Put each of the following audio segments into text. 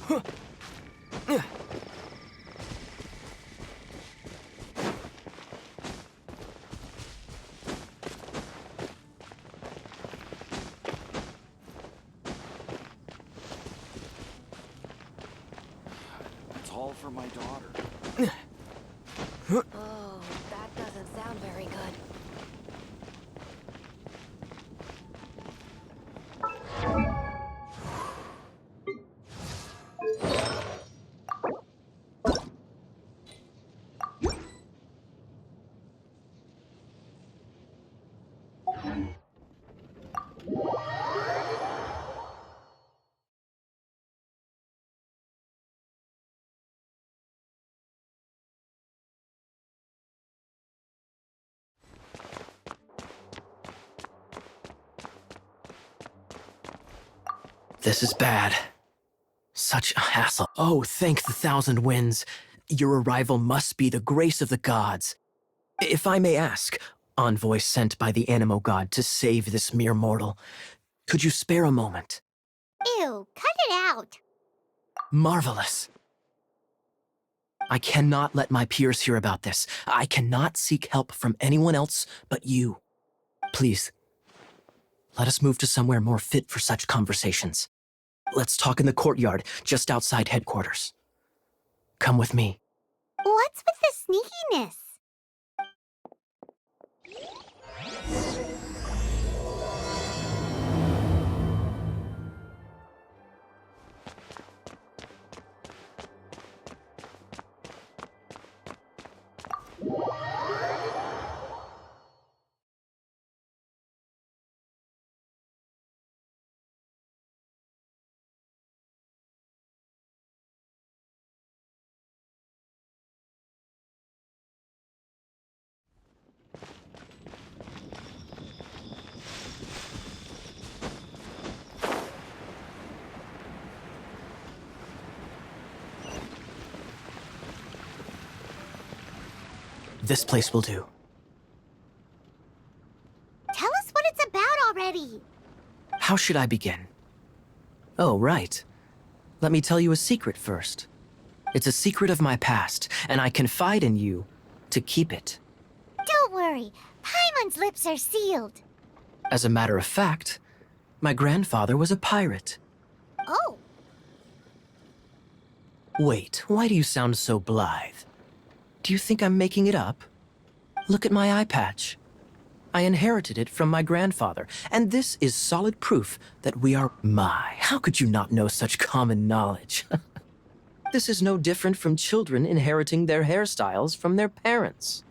That's all for my daughter. Oh, that doesn't sound very good. This is bad. Such a hassle. Oh, thank the thousand winds. Your arrival must be the grace of the gods. If I may ask, envoy sent by the Animo god to save this mere mortal, could you spare a moment? Ew, cut it out. Marvelous. I cannot let my peers hear about this. I cannot seek help from anyone else but you. Please, let us move to somewhere more fit for such conversations. Let's talk in the courtyard, just outside headquarters. Come with me. What's with the sneakiness? This place will do. Tell us what it's about already. How should I begin? Oh, right. Let me tell you a secret first. It's a secret of my past, and I confide in you to keep it. Don't worry, Paimon's lips are sealed. As a matter of fact, my grandfather was a pirate. Oh, Wait, why do you sound so blithe? Do you think I'm making it up? Look at my eye patch. I inherited it from my grandfather, and this is solid proof that we are... How could you not know such common knowledge? This is no different from children inheriting their hairstyles from their parents.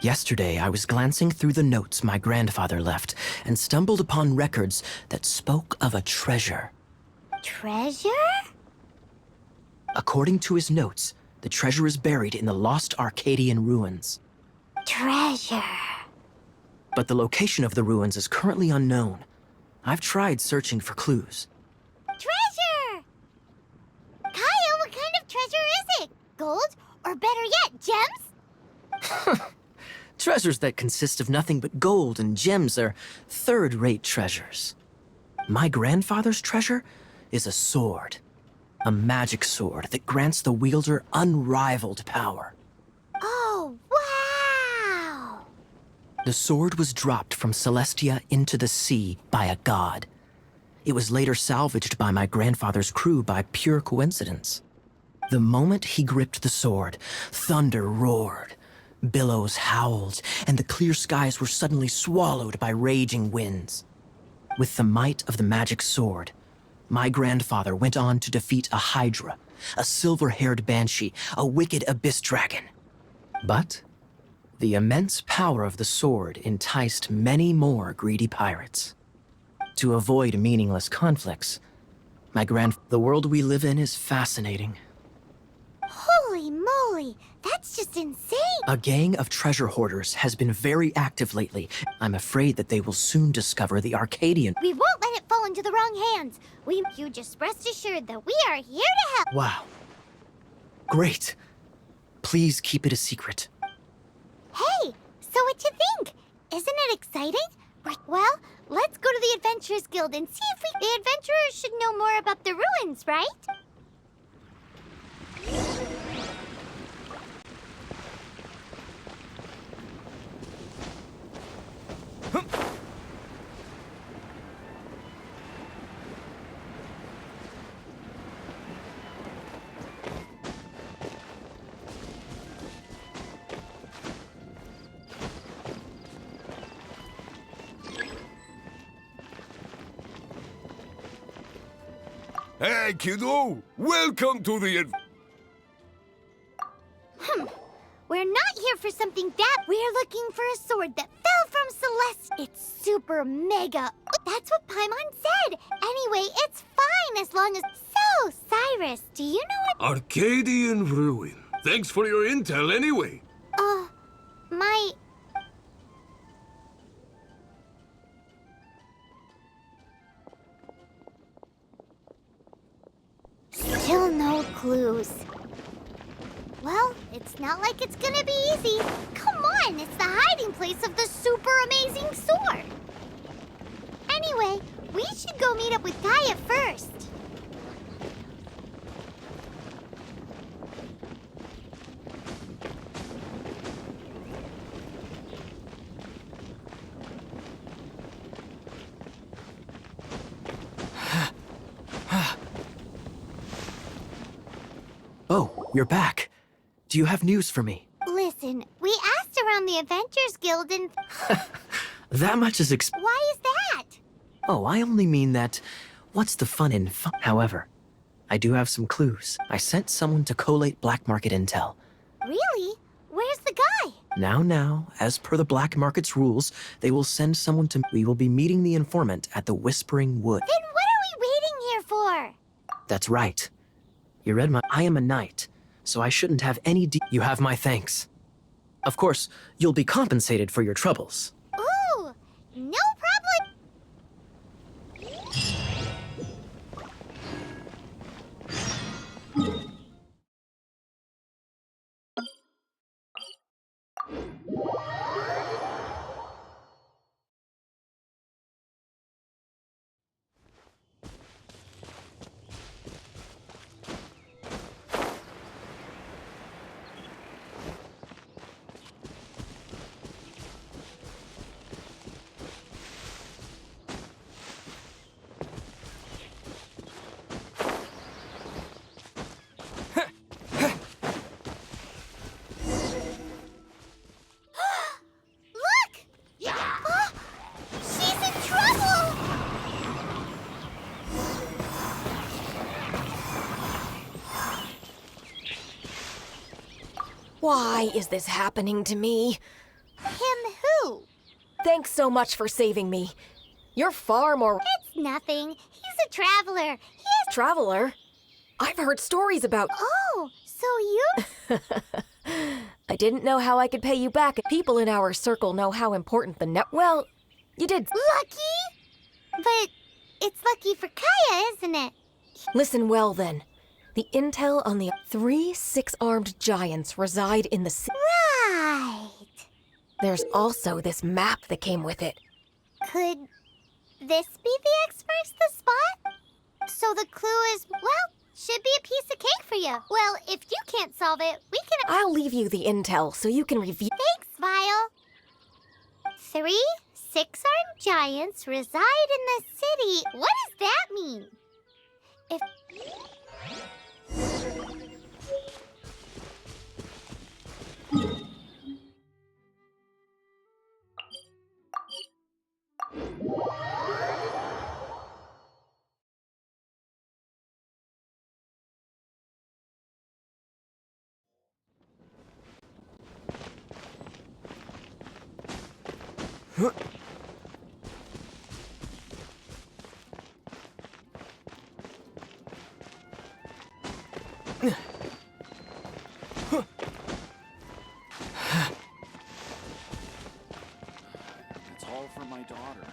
Yesterday, I was glancing through the notes my grandfather left and stumbled upon records that spoke of a treasure. treasure? According to his notes, the treasure is buried in the lost Arcadian ruins. Treasure. But the location of the ruins is currently unknown. I've tried searching for clues. Treasure! Kaya, what kind of treasure is it? Gold? Or better yet, gems? Treasures that consist of nothing but gold and gems are third-rate treasures. My grandfather's treasure is a sword. A magic sword that grants the wielder unrivaled power. Oh, wow! The sword was dropped from Celestia into the sea by a god. It was later salvaged by my grandfather's crew by pure coincidence. The moment he gripped the sword, thunder roared, billows howled, and the clear skies were suddenly swallowed by raging winds. With the might of the magic sword, my grandfather went on to defeat a hydra, a silver-haired banshee, a wicked abyss dragon. But the immense power of the sword enticed many more greedy pirates. To avoid meaningless conflicts, the world we live in is fascinating. Holy moly, that's just insane! A gang of treasure hoarders has been very active lately. I'm afraid that they will soon discover the Arcadian. We won't let it fall into the wrong hands. You just rest assured that we are here to help. Wow. Great. Please keep it a secret. Hey, so what you think? Isn't it exciting? Well, let's go to the Adventurers Guild and see if the adventurers should know more about the ruins, right? Hey, kiddo! Welcome to the... We're not here for something that. We're looking for a sword that fell from Celeste. It's super mega. That's what Paimon said. Anyway, it's fine as long as... So, Cyrus, do you know what... Arcadian Ruin. Thanks for your intel anyway. My... Still no clues. Well, it's not like it's gonna be easy. Come on, it's the hiding place of the super amazing sword. Anyway, we should go meet up with Kaya first. Oh, you're back. Do you have news for me? Listen, we asked around the Adventures Guild and... That much is Why is that? Oh, I only mean that... What's the fun in fun? However, I do have some clues. I sent someone to collate black market intel. Really? Where's the guy? Now, as per the black market's rules, they will send someone to... We will be meeting the informant at the Whispering Wood. Then what are we waiting here for? That's right. You read my... I am a knight, so I shouldn't have any You have my thanks. Of course, you'll be compensated for your troubles. Ooh, no problem. Look! She's in trouble! Why is this happening to me? Him who? Thanks so much for saving me. You're far more It's nothing. He's a traveler. He has... traveler. I've heard stories about... Oh, so you... I didn't know how I could pay you back. People in our circle know how important the net... Well, you did. Lucky? But it's lucky for Kaya, isn't it? Listen well, then. The intel on the 3 six-armed giants reside in the... Right. There's also this map that came with it. Could this be the X marks the spot? So the clue is, well, should be a piece of cake for you. Well, if you can't solve it, we can... I'll leave you the intel so you can review... Thanks, Vile. 3 six-armed giants reside in the city. What does that mean? If... It's all for my daughter.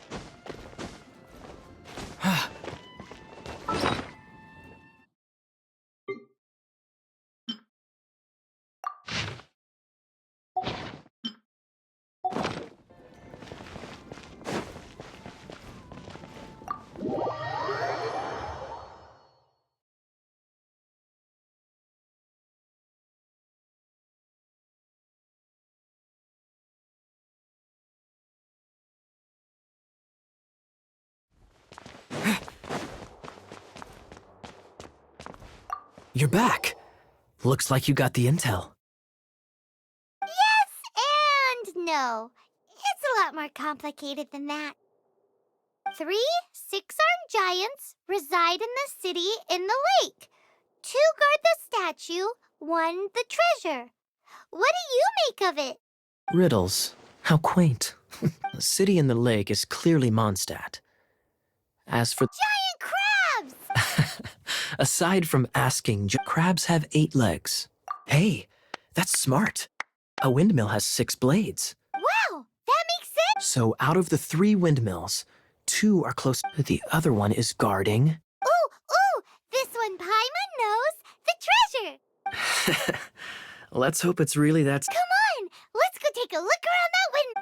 You're back. Looks like you got the intel. Yes and no. It's a lot more complicated than that. 3 six-armed giants reside in the city in the lake. 2 guard the statue, 1 the treasure. What do you make of it? Riddles. How quaint. The city in the lake is clearly Mondstadt. As for... Giant crabs! Aside from asking, crabs have 8 legs. Hey, that's smart. A windmill has 6 blades. Wow, that makes sense! So out of the 3 windmills, 2 are close. The other one is guarding. Ooh, this one Paimon knows! The treasure! Let's hope it's really that... Come on, let's go take a look around that window!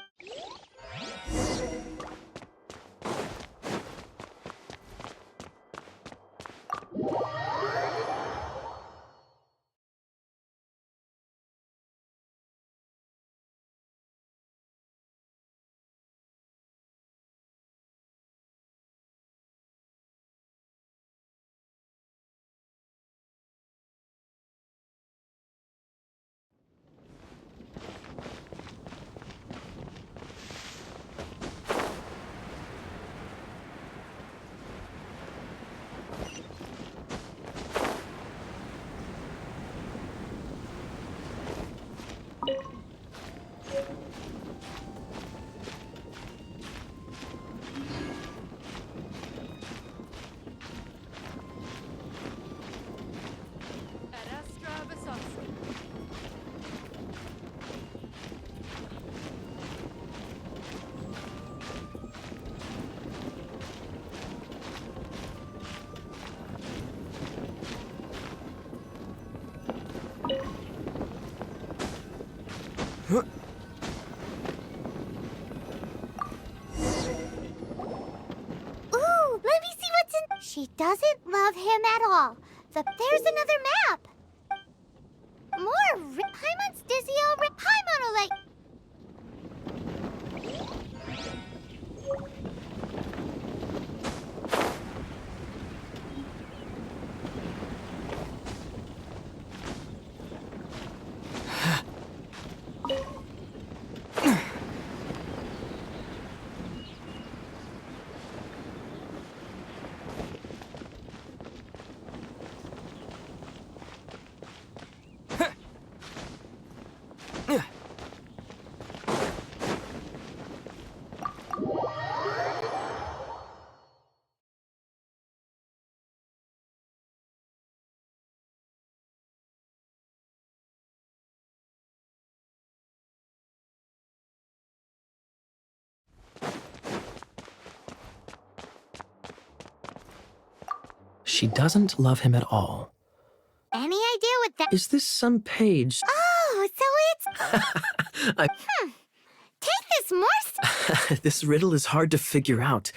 Ooh, let me see what's in... She doesn't love him at all. There's another map. More Paimon's dizzy already. Paimon will like... She doesn't love him at all. Any idea what that... Is this some page? Oh, so it's... I... Take this more... This riddle is hard to figure out.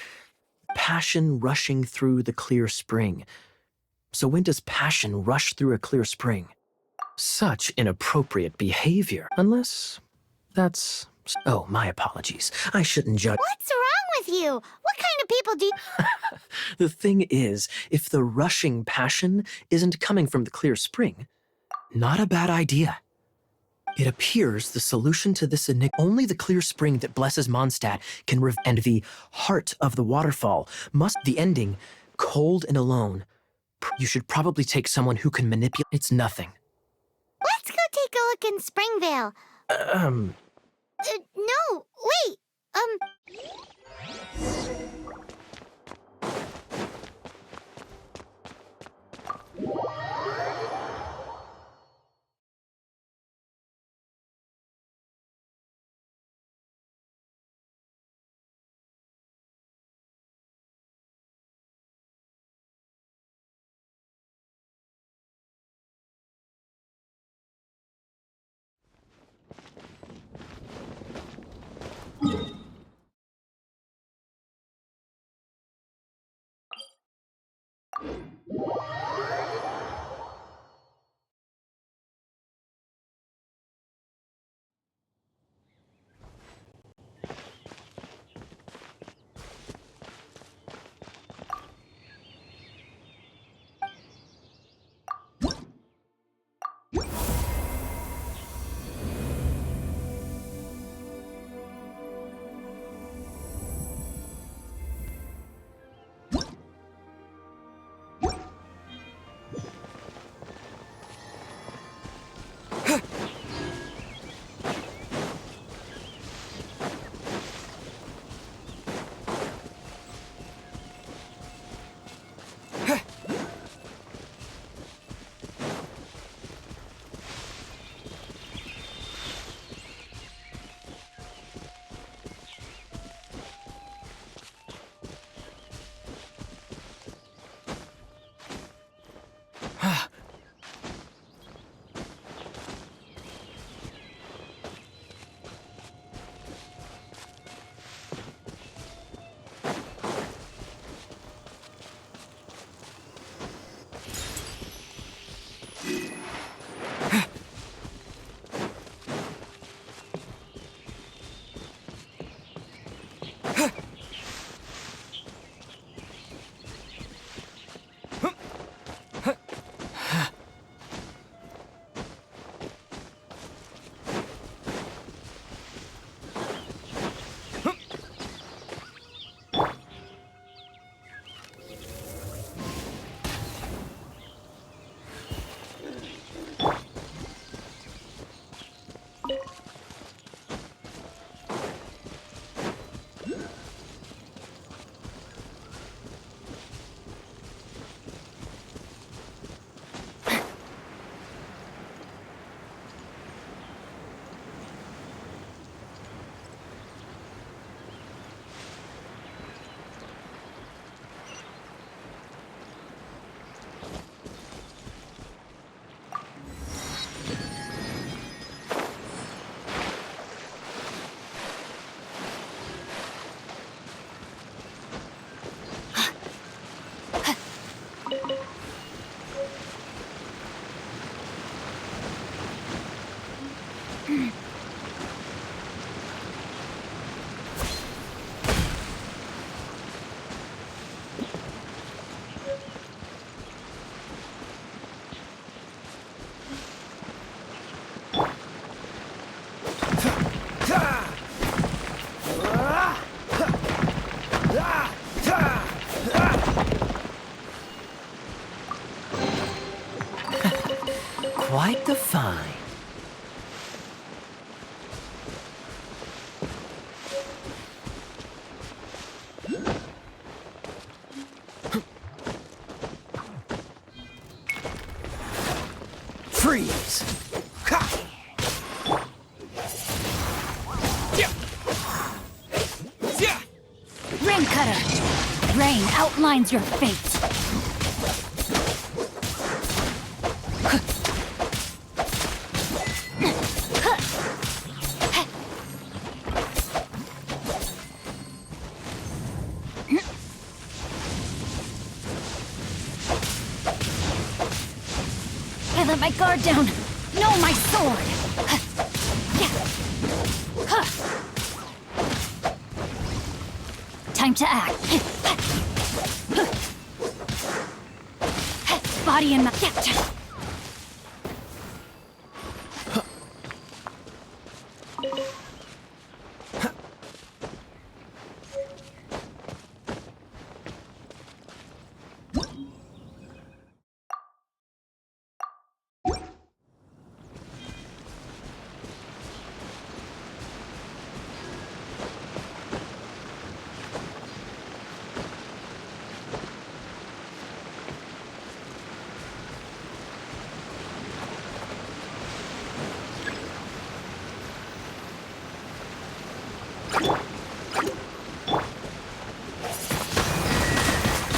Passion rushing through the clear spring. So when does passion rush through a clear spring? Such inappropriate behavior. Unless that's... Oh, my apologies. I shouldn't judge. What's wrong with you? What kind of people do you... The thing is, if the rushing passion isn't coming from the clear spring, not a bad idea. It appears the solution to this enigma, only the clear spring that blesses Mondstadt can and the heart of the waterfall must the ending, cold and alone. You should probably take someone who can manipulate. It's nothing. Let's go take a look in Springvale. No, wait, quite the find. Freeze! Ha! Rain Cutter! Rain outlines your fate! I let my guard down! No, my sword! Time to act. Body in my...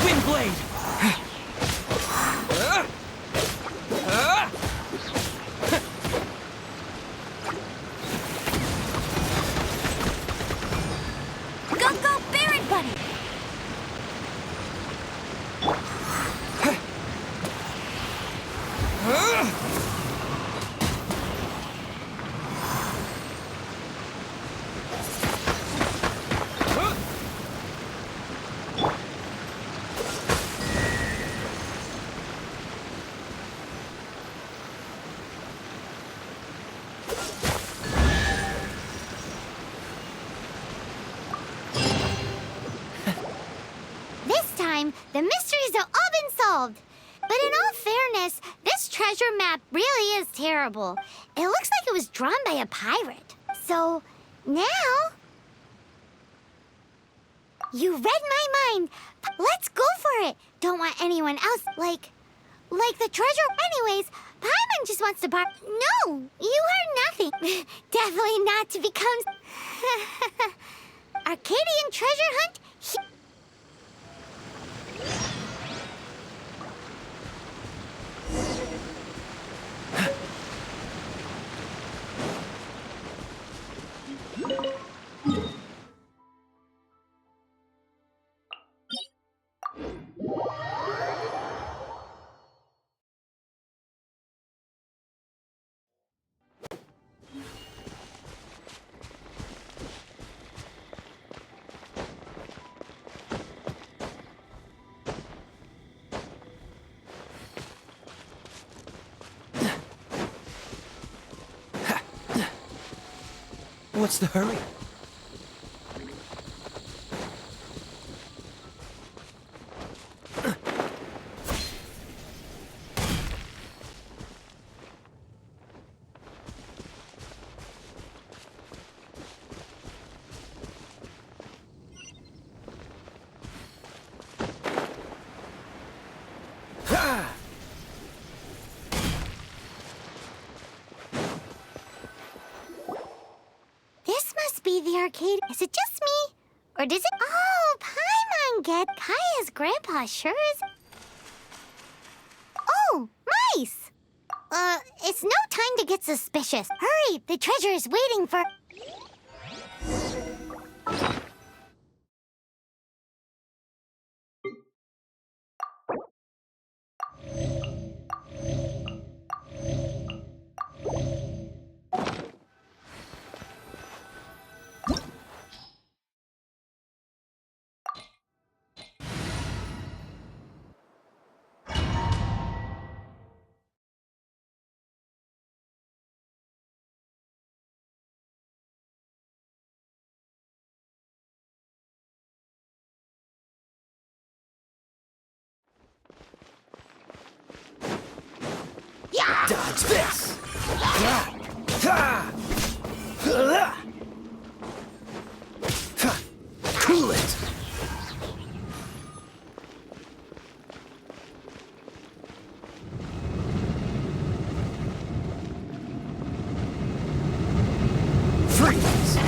Windblade! Go, go, Barret Buddy! This time, the mysteries have all been solved. But in all fairness, this treasure map really is terrible. It looks like it was drawn by a pirate. So, now... You read my mind. Let's go for it. Don't want anyone else, like the treasure. Anyways, Paimon just wants to No, you heard nothing. Definitely not to become... Arcadian treasure hunt? What's the hurry? This must be the arcade. Is it just me? Or does it... Oh, Paimon get Kaya's grandpa sure is... Oh, mice! It's no time to get suspicious. Hurry, the treasure is waiting for... Dodge this! Cool it! Freeze!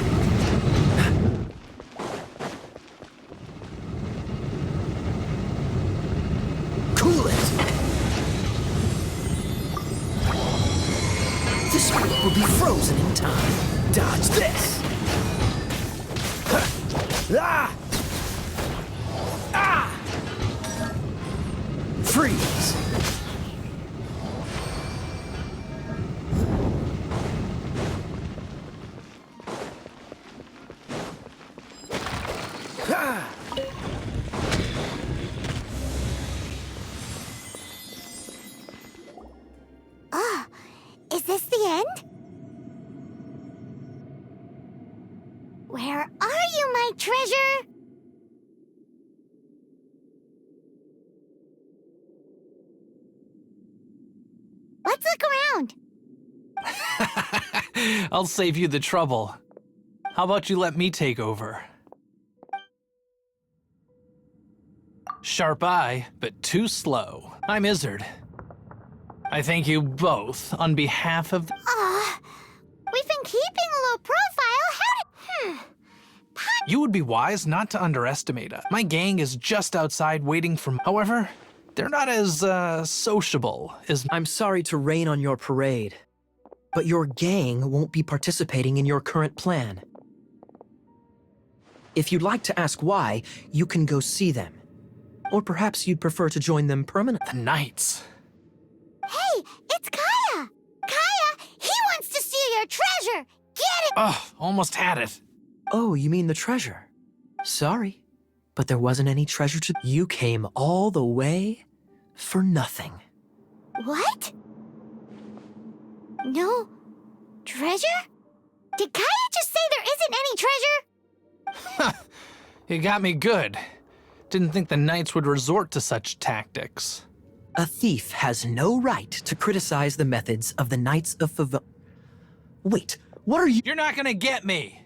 Cool it! This group will be frozen in time. Dodge this! Ah! Ah! Freeze! Ah! Is this the end? Where are you, my treasure? Let's look around. I'll save you the trouble. How about you let me take over? Sharp eye, but too slow. I'm Izzard. I thank you both on behalf of We've been keeping a low profile. You would be wise not to underestimate us. My gang is just outside waiting for However, they're not as, sociable as I'm sorry to rain on your parade, but your gang won't be participating in your current plan. If you'd like to ask why, you can go see them. Or perhaps you'd prefer to join them permanently. the Knights. Hey, it's Kaya! Kaya, he wants to steal your treasure! Get it! Ugh, almost had it. Oh, you mean the treasure? Sorry, but there wasn't any treasure to... You came all the way for nothing. What? No treasure? Did Kaya just say there isn't any treasure? You got me good. Didn't think the Knights would resort to such tactics. A thief has no right to criticize the methods of the Knights of Favon... Wait, what are you... You're not gonna get me!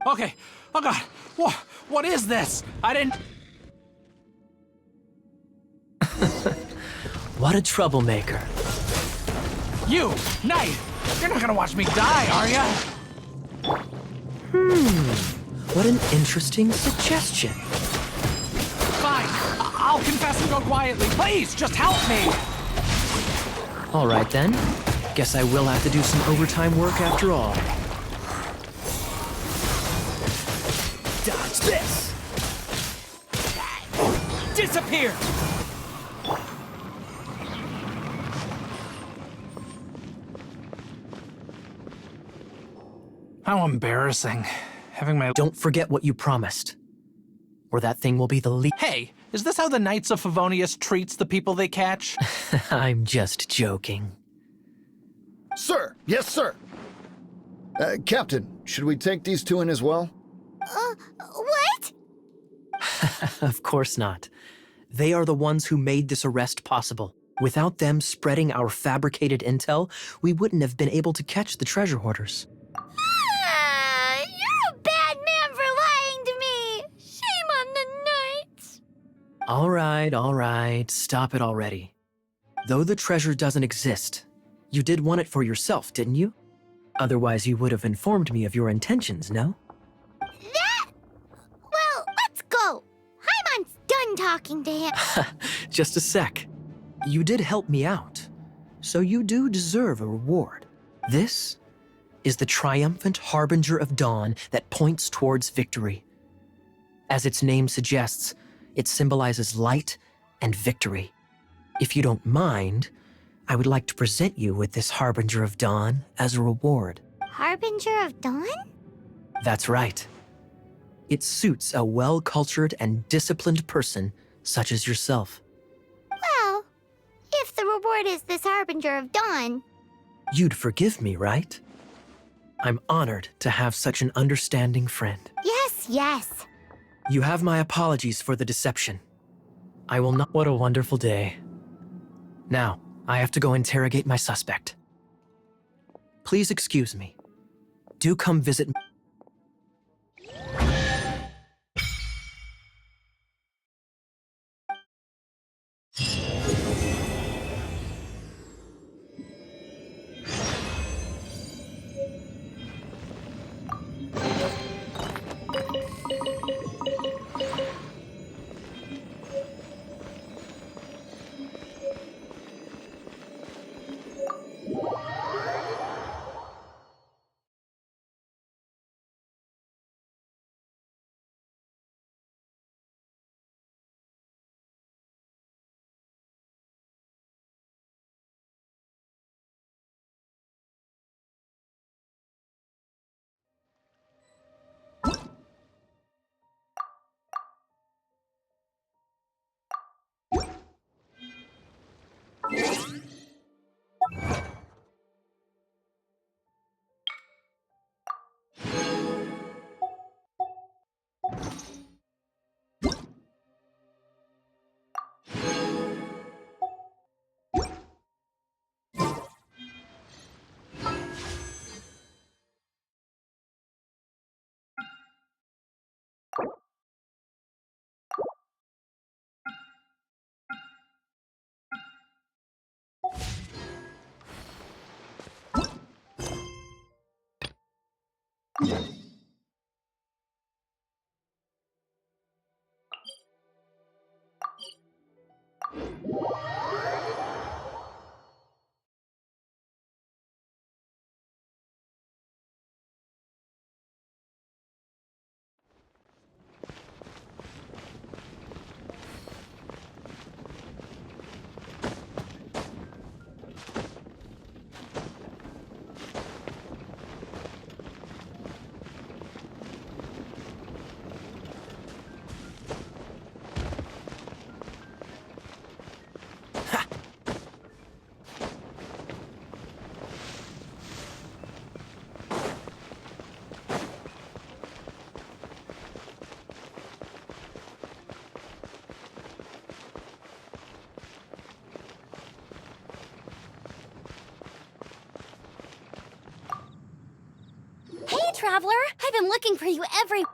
Okay, oh god, what is this? I didn't... What a troublemaker. You, Knight! You're not gonna watch me die, are ya? What an interesting suggestion. Fine, I'll confess and go quietly. Please, just help me! All right then. Guess I will have to do some overtime work after all. Dodge this! Disappear! How embarrassing. Having my... Don't forget what you promised, or that thing will be the least... Hey, is this how the Knights of Favonius treats the people they catch? I'm just joking. Sir! Yes, sir! Captain, should we take these two in as well? What? Of course not. They are the ones who made this arrest possible. Without them spreading our fabricated intel, we wouldn't have been able to catch the treasure hoarders. You're a bad man for lying to me. Shame on the Knights. All right, stop it already. Though the treasure doesn't exist, you did want it for yourself, didn't you? Otherwise, you would have informed me of your intentions, no? Well, let's go. Hyman's done talking to him. Just a sec. You did help me out, so you do deserve a reward. This is the triumphant harbinger of dawn that points towards victory. As its name suggests, it symbolizes light and victory. If you don't mind, I would like to present you with this harbinger of dawn as a reward. Harbinger of Dawn? That's right. It suits a well-cultured and disciplined person such as yourself. Well, if the reward is this Harbinger of Dawn. You'd forgive me, right? I'm honored to have such an understanding friend. Yes. You have my apologies for the deception. I will not... What a wonderful day. Now, I have to go interrogate my suspect. Please excuse me. Do come visit me. Hey, Traveler! I've been looking for you every...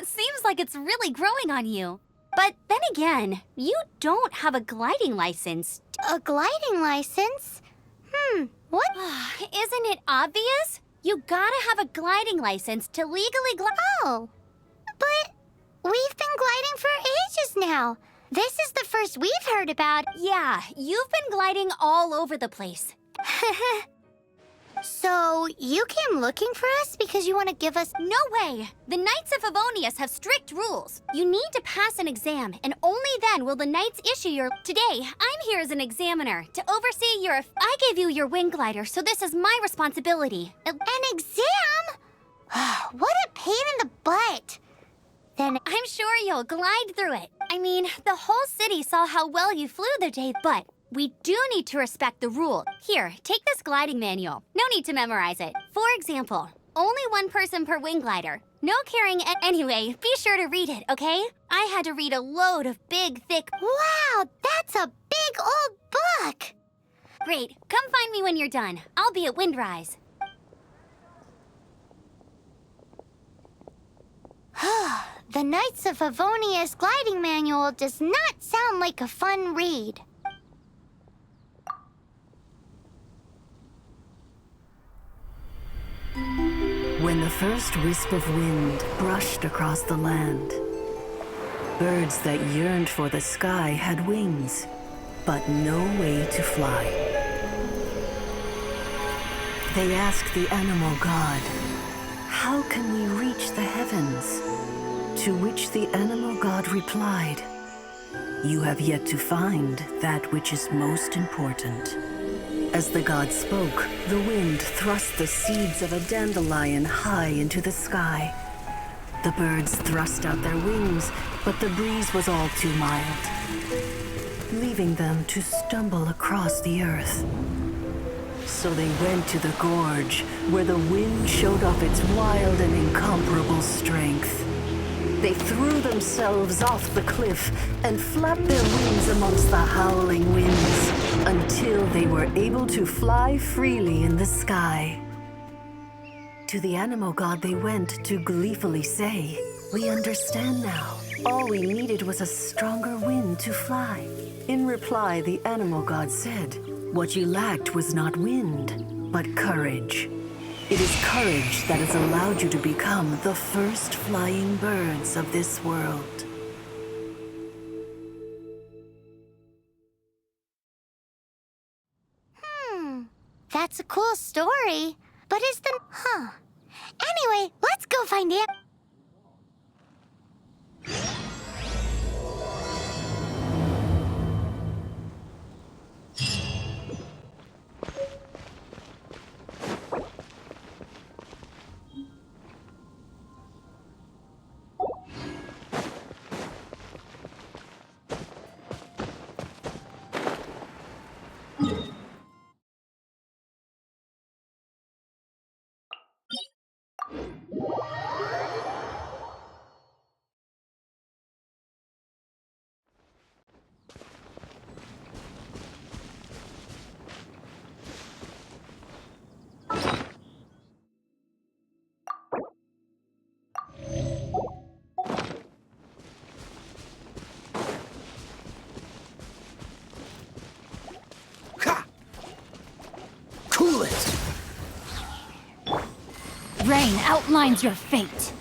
Seems like it's really growing on you. But then again, you don't have a gliding license. A gliding license? What? Isn't it obvious? You gotta have a gliding license to legally glide. Oh, but we've been gliding for ages now. This is the first we've heard about. Yeah, you've been gliding all over the place. So, you came looking for us because you want to give us... No way! The Knights of Favonius have strict rules. You need to pass an exam, and only then will the Knights issue your... Today, I'm here as an examiner to oversee your... I gave you your wing glider, so this is my responsibility. An exam? What a pain in the butt. Then I'm sure you'll glide through it. I mean, the whole city saw how well you flew the day, but... We do need to respect the rule. Here, take this gliding manual. No need to memorize it. For example, only one person per wing glider. No carrying anyway, be sure to read it, okay? I had to read a load of big, thick... Wow, that's a big old book! Great, come find me when you're done. I'll be at Windrise. The Knights of Favonius gliding manual does not sound like a fun read. When the first wisp of wind brushed across the land, birds that yearned for the sky had wings, but no way to fly. They asked the animal god, "How can we reach the heavens?" To which the animal god replied, "You have yet to find that which is most important." As the god spoke, the wind thrust the seeds of a dandelion high into the sky. The birds thrust out their wings, but the breeze was all too mild, leaving them to stumble across the earth. So they went to the gorge, where the wind showed off its wild and incomparable strength. They threw themselves off the cliff and flapped their wings amongst the howling winds until they were able to fly freely in the sky. to the animal god they went to gleefully say, "We understand now. All we needed was a stronger wind to fly." In reply, the animal god said, "What you lacked was not wind, but courage. It is courage that has allowed you to become the first flying birds of this world." That's a cool story. But is the... Anyway, let's go find it. Cool it! Rain outlines your fate.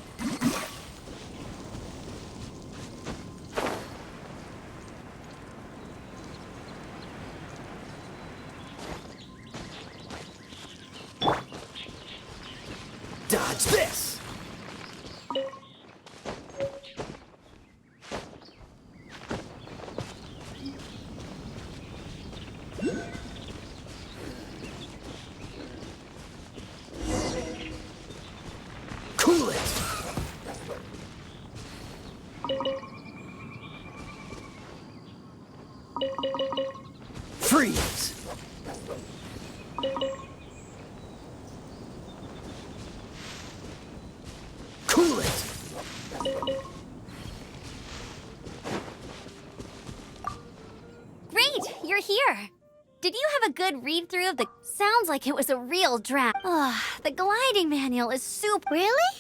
Dodge this! Cool it! Freeze! Cool it! Great, you're here. Did you have a good read-through of the... Sounds like it was a real draft. The gliding manual is super... Really?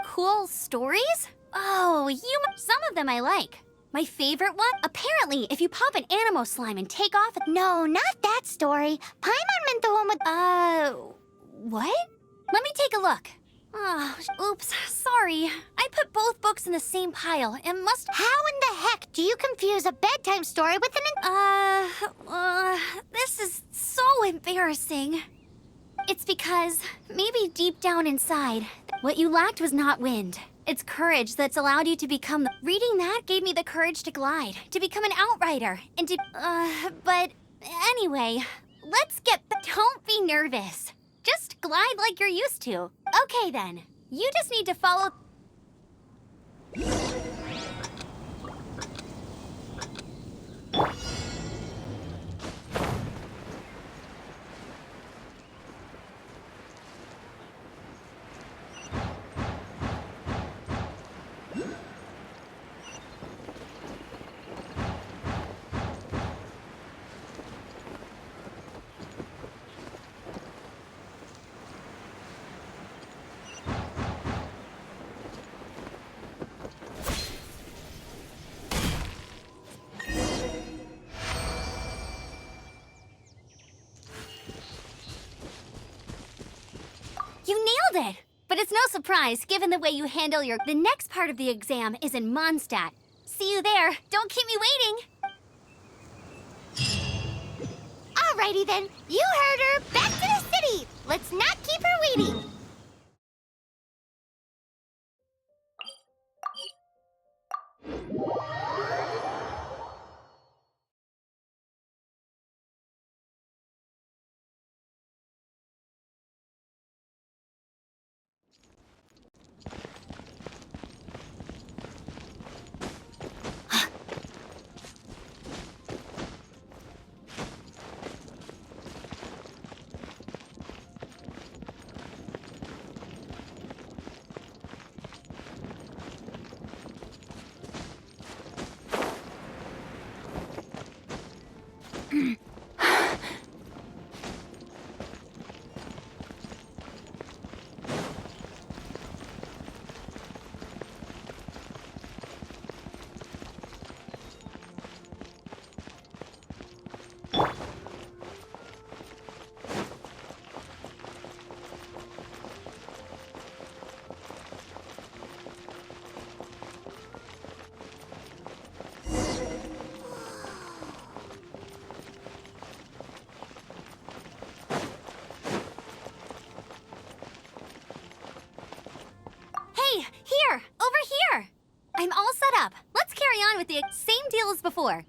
Cool stories? Oh, some of them I like. My favorite one? Apparently, if you pop an Animo slime and take off... No, not that story. Paimon meant the one with... What? Let me take a look. Oops, sorry. I put both books in the same pile and must... How in the heck do you confuse a bedtime story with an... This is so embarrassing. It's because, maybe deep down inside, what you lacked was not wind. It's courage that's allowed you to become the... Reading that gave me the courage to glide, to become an outrider, and to... But anyway, let's get... Don't be nervous. Just glide like you're used to. Okay then, you just need to follow... You nailed it! But it's no surprise, given the way you handle your... The next part of the exam is in Mondstadt. See you there. Don't keep me waiting. Alrighty then. You heard her. Back to the city. Let's not keep her waiting. I'm all set up. Let's carry on with the same deal as before.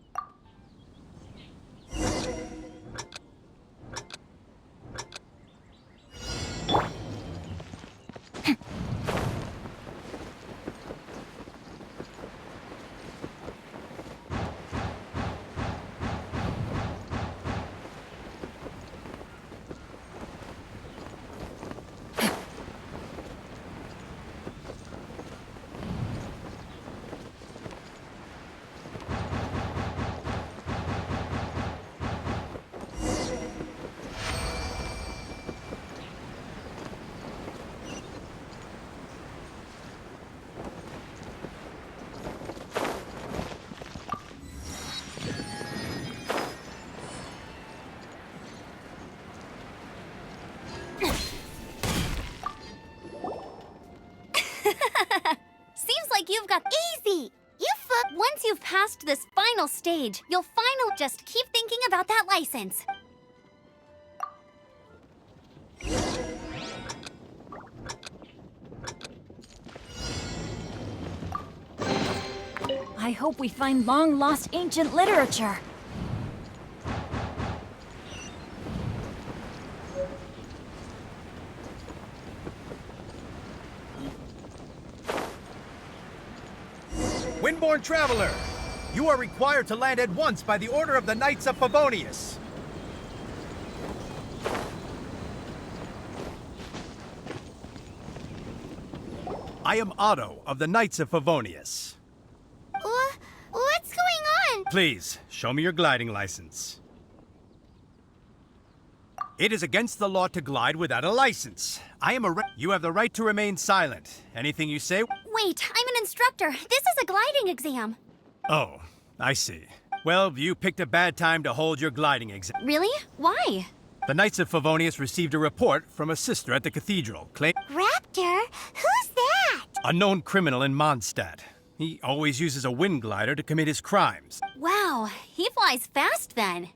Seems like you've got Easy! You fuck. Once you've passed this final stage, you'll finally just keep thinking about that license. I hope we find long-lost ancient literature. Windborn Traveler, you are required to land at once by the order of the Knights of Favonius. I am Otto of the Knights of Favonius. What's going on? Please, show me your gliding license. It is against the law to glide without a license. You have the right to remain silent. Anything you say... Wait, I'm an instructor. This is a gliding exam. Oh, I see. Well, you picked a bad time to hold your gliding exam. Really? Why? The Knights of Favonius received a report from a sister at the cathedral, Raptor? Who's that? a known criminal in Mondstadt. He always uses a wind glider to commit his crimes. Wow, he flies fast then.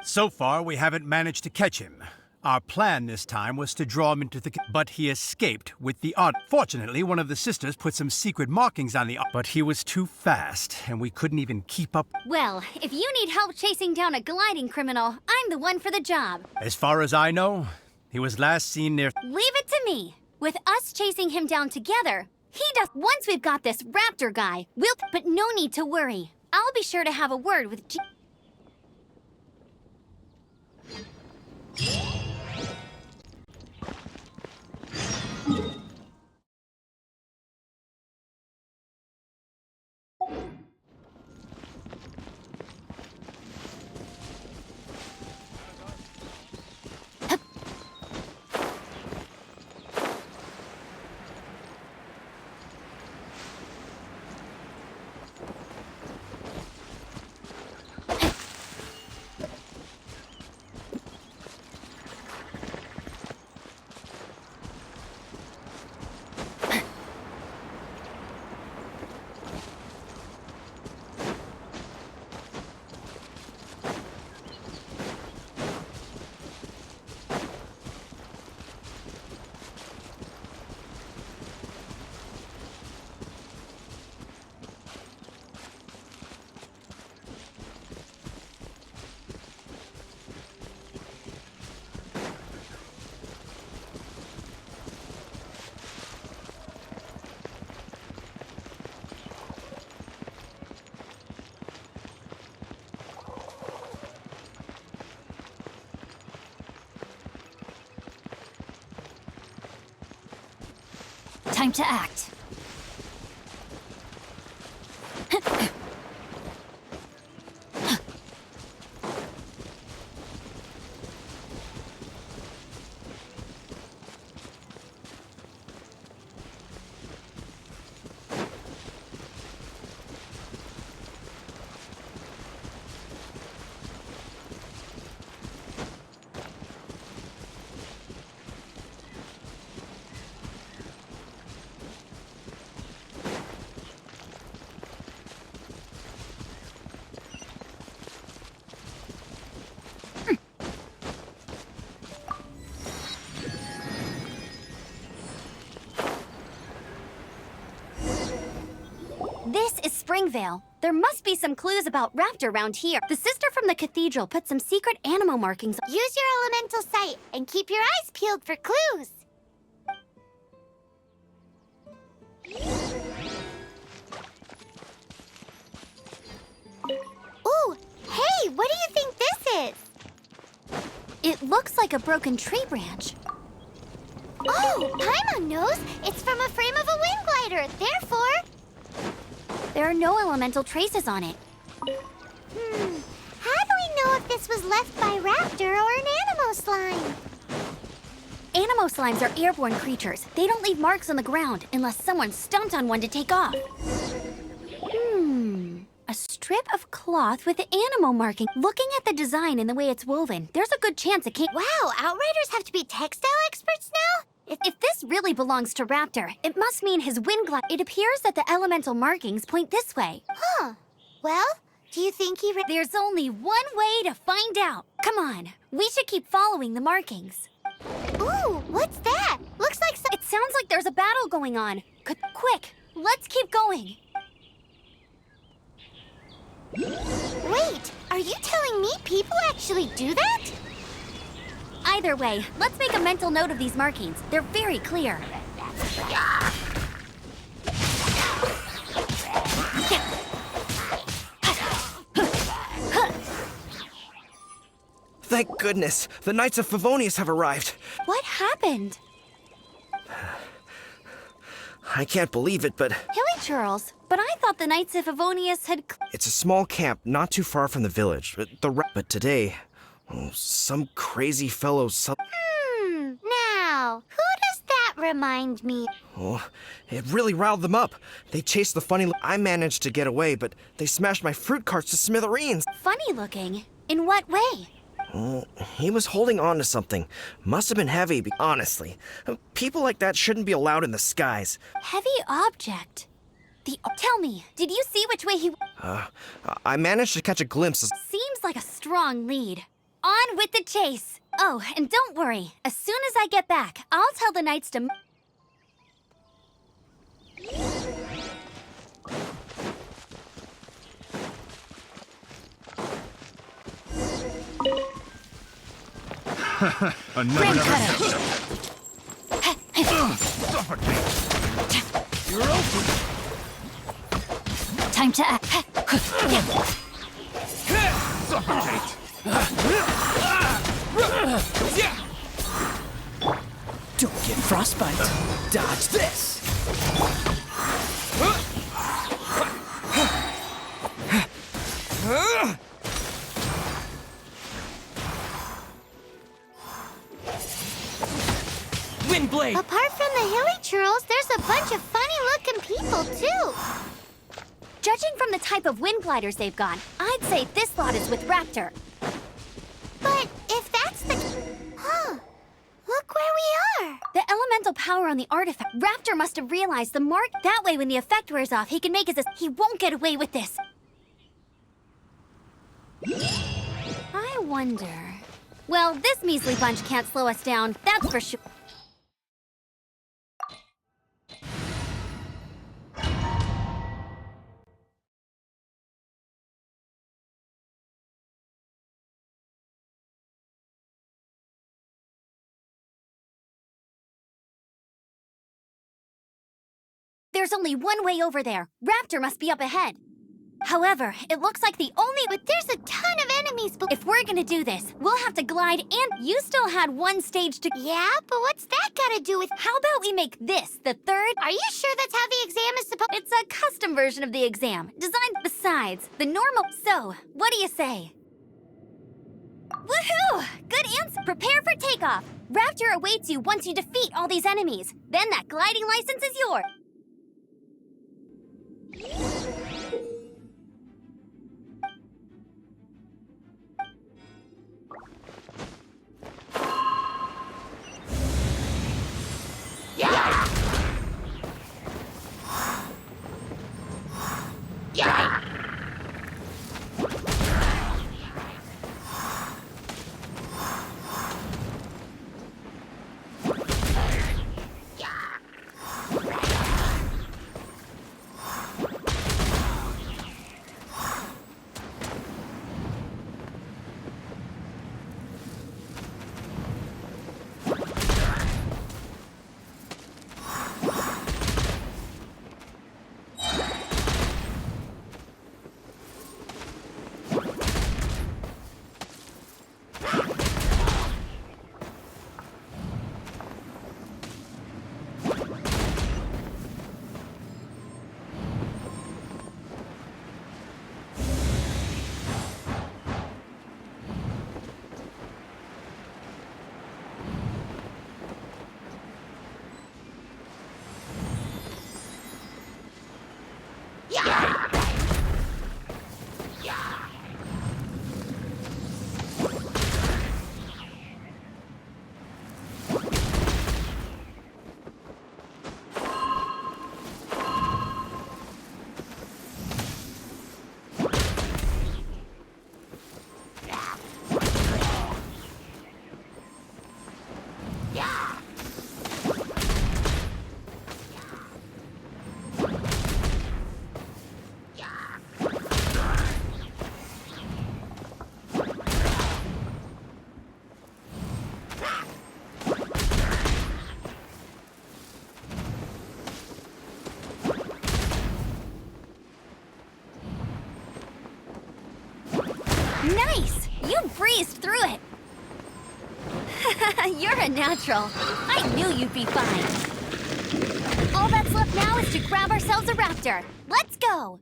So far, we haven't managed to catch him. Our plan this time was to draw him into the... But he escaped with the odd... Fortunately, one of the sisters put some secret markings on the... But he was too fast, and we couldn't even keep up. Well, if you need help chasing down a gliding criminal, I'm the one for the job. As far as I know, he was last seen near... Leave it to me. With us chasing him down together, he does... Once we've got this raptor guy, we'll... But no need to worry. I'll be sure to have a word with... Time to act. This is Springvale. There must be some clues about Raptor around here. The sister from the cathedral put some secret animal markings. Use your elemental sight and keep your eyes peeled for clues. Ooh, hey, what do you think this is? It looks like a broken tree branch. Oh, Paimon knows. It's from a frame of a wind glider. Therefore... There are no elemental traces on it. How do we know if this was left by Raptor or an Animo slime? Animo slimes are airborne creatures. They don't leave marks on the ground unless someone stomped on one to take off. A strip of cloth with Animo marking. Looking at the design and the way it's woven, there's a good chance it came... Wow, Outriders have to be textile experts now? If this really belongs to Raptor, it must mean his wind glide. It appears that the elemental markings point this way. Huh. Well, do you think he... There's only one way to find out. Come on, we should keep following the markings. Ooh, what's that? Looks like some... It sounds like there's a battle going on. Quick, let's keep going. Wait, are you telling me people actually do that? Either way, let's make a mental note of these markings. They're very clear. Thank goodness, the Knights of Favonius have arrived. What happened? I can't believe it, but... Hilly Churls, but I thought the Knights of Favonius had... It's a small camp not too far from the village. But today, some crazy fellow... Now, who does that remind me? Oh, it really riled them up. They chased the funny... I managed to get away, but they smashed my fruit carts to smithereens. Funny looking? In what way? Oh, he was holding on to something. Must have been heavy, honestly. People like that shouldn't be allowed in the skies. Heavy object. Tell me, did you see which way he... I managed to catch a glimpse. Seems like a strong lead. On with the chase. Oh, and don't worry. As soon as I get back, I'll tell the Knights to... You're open. Time to act. Suffocate. Don't get frostbite. Dodge this. Windblade. Apart from the Hilly Churls, there's a bunch of funny-looking people, too. Judging from the type of wind gliders they've got, I'd say this lot is with Raptor. But if that's the... Huh. Look where we are. The elemental power on the artifact. Raptor must have realized the mark. That way, when the effect wears off, he can make his... He won't get away with this. I wonder... Well, this measly bunch can't slow us down, that's for sure. There's only one way over there. Raptor must be up ahead. However, it looks like the only... But there's a ton of enemies. If we're gonna do this, we'll have to glide and... You still had one stage to... Yeah, but what's that gotta do with... How about we make this the third? Are you sure that's how the exam is supposed... It's a custom version of the exam, designed besides the normal... So, what do you say? Woohoo! Good answer! Prepare for takeoff. Raptor awaits you once you defeat all these enemies. Then that gliding license is yours. Nice! You breezed through it. You're a natural. I knew you'd be fine. All that's left now is to grab ourselves a raptor. Let's go!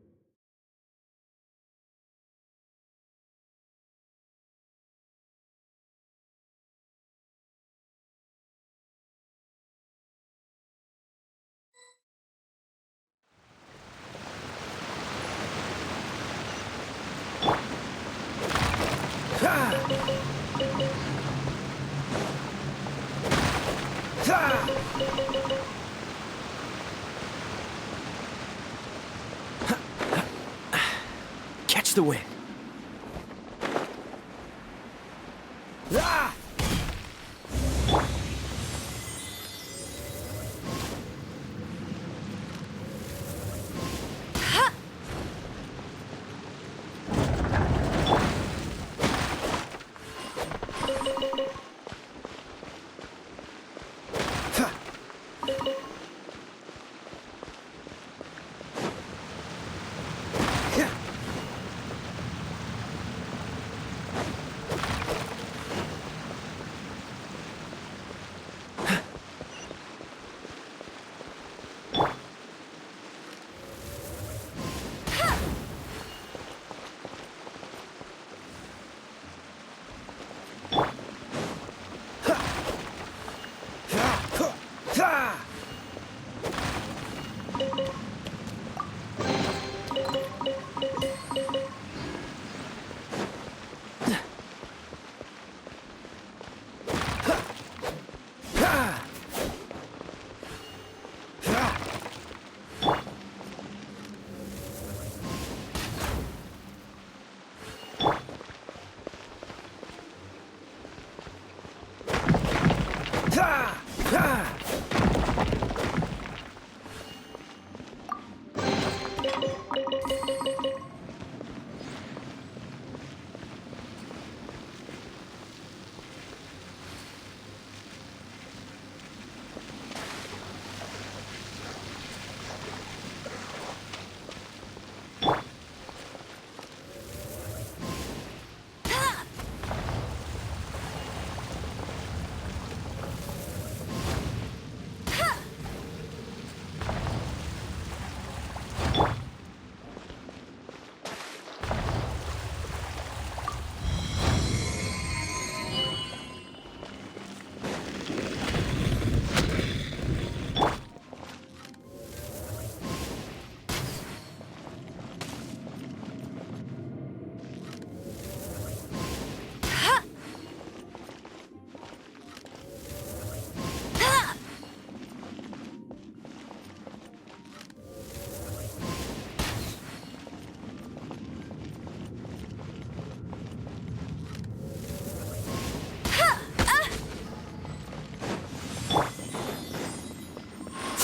Catch the wind.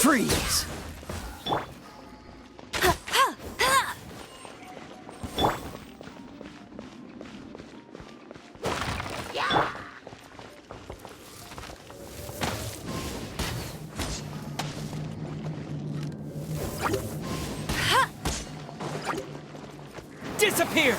Freeze! Disappear!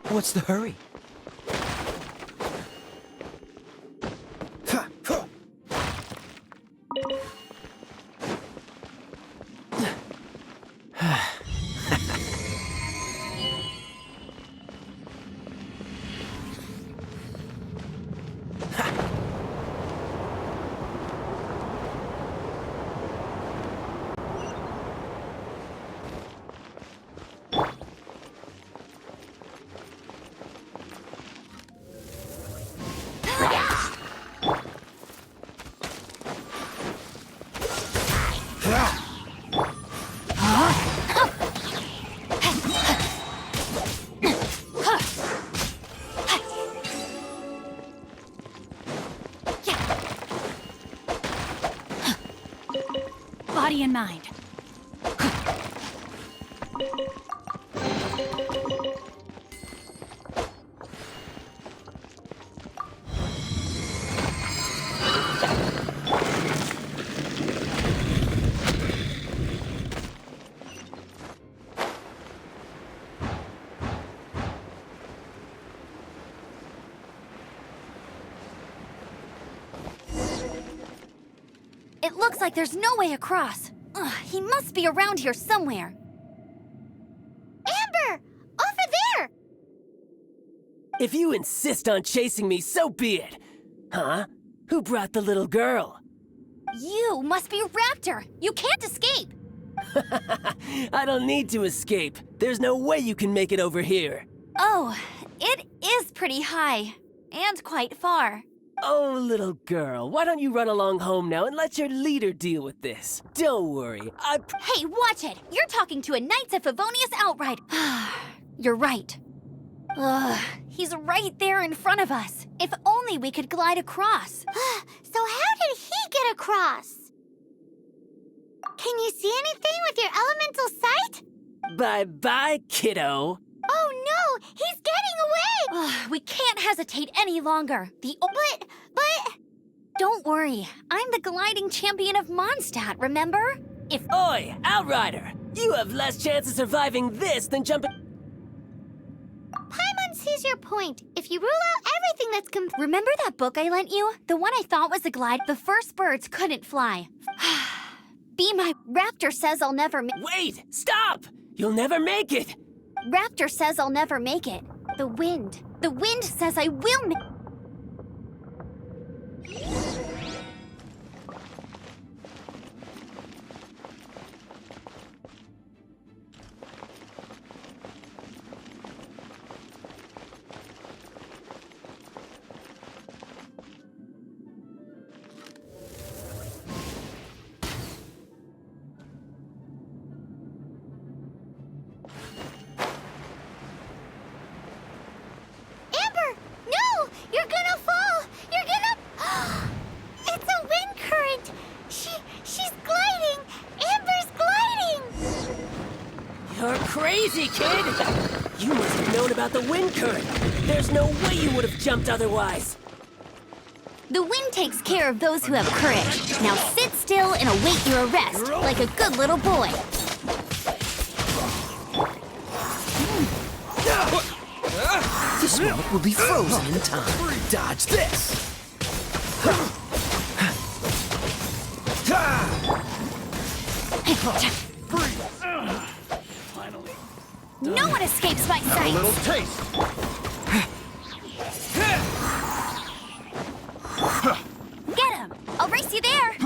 What's the hurry? body and mind. It looks like there's no way across. Ugh, he must be around here somewhere. Amber! Over there! If you insist on chasing me, so be it. Huh? Who brought the little girl? You must be Raptor. You can't escape. I don't need to escape. There's no way you can make it over here. Oh, it is pretty high. And quite far. Oh, little girl, why don't you run along home now and let your leader deal with this? Don't worry, Hey, watch it! You're talking to a Knights of Favonius outright. You're right. Ugh, he's right there in front of us. If only we could glide across. So how did he get across? Can you see anything with your elemental sight? Bye-bye, kiddo. Oh no, he's getting away! We can't hesitate any longer. But... Don't worry, I'm the gliding champion of Mondstadt, remember? Oi, Outrider! You have less chance of surviving this than jumping... Paimon sees your point. If you rule out everything that's Remember that book I lent you? The one I thought was a glide? The first birds couldn't fly. Be my... Raptor says I'll never Wait! Stop! You'll never make it! Raptor says I'll never make it. The wind says I will Amber! No! You're gonna fall! You're gonna... It's a wind current! She's gliding! Amber's gliding! You're crazy, kid! You must have known about the wind current. There's no way you would have jumped otherwise. The wind takes care of those who have courage. Now sit still and await your arrest, like a good little boy. This moment will be frozen in time. Dodge this! No one escapes my sight! A little taste. Get him! I'll race you there!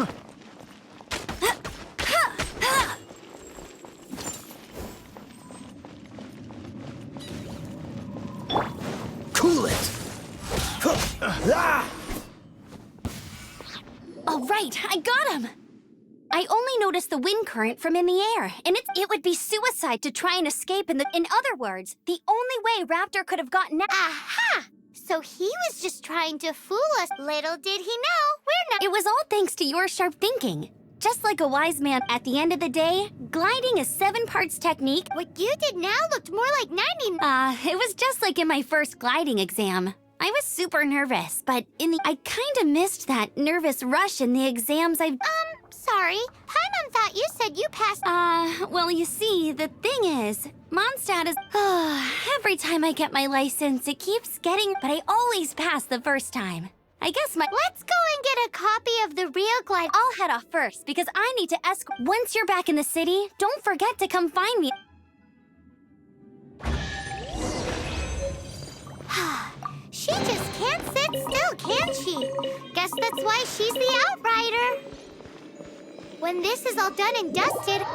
Cool it! All right, I got him! I only noticed the wind current from in the air, and it would be suicide to try and escape. In other words, the only way Raptor could have gotten out. Aha! So he was just trying to fool us. Little did he know, we're not... It was all thanks to your sharp thinking. Just like a wise man, at the end of the day, gliding is 7 parts technique. What you did now looked more like 90... It was just like in my first gliding exam. I was super nervous, but I kinda missed that nervous rush in the exams Sorry. Paimon thought you said you passed... well, you see, the thing is, Mondstadt is... every time I get my license, it keeps getting... But I always pass the first time. I guess Let's go and get a copy of the real glide... I'll head off first, because I need to escort... Once you're back in the city, don't forget to come find me. She just can't sit still, can she? Guess that's why she's the Outrider. When this is all done and dusted...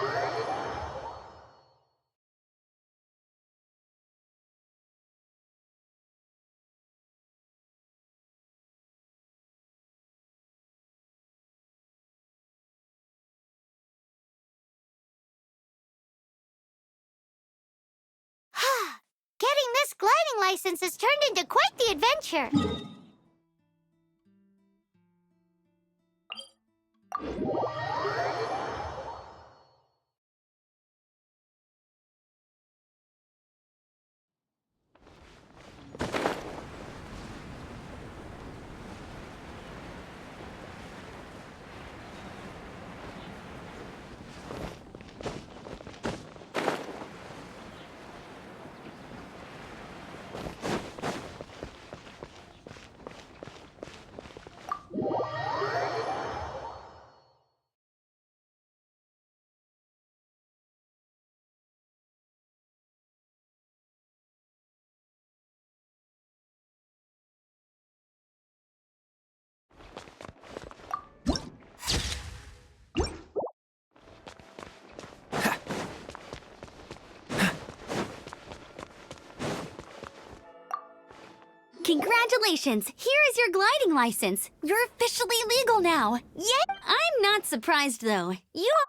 Getting this gliding license has turned into quite the adventure. Congratulations! Here is your gliding license. You're officially legal now. Yet, I'm not surprised though.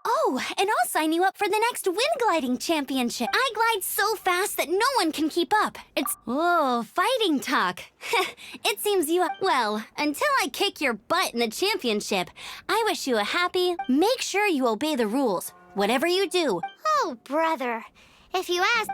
Oh, and I'll sign you up for the next wind gliding championship. I glide so fast that no one can keep up. Fighting talk. It seems well, until I kick your butt in the championship, I wish you a happy. Make sure you obey the rules. Whatever you do. Oh, brother. If you ask...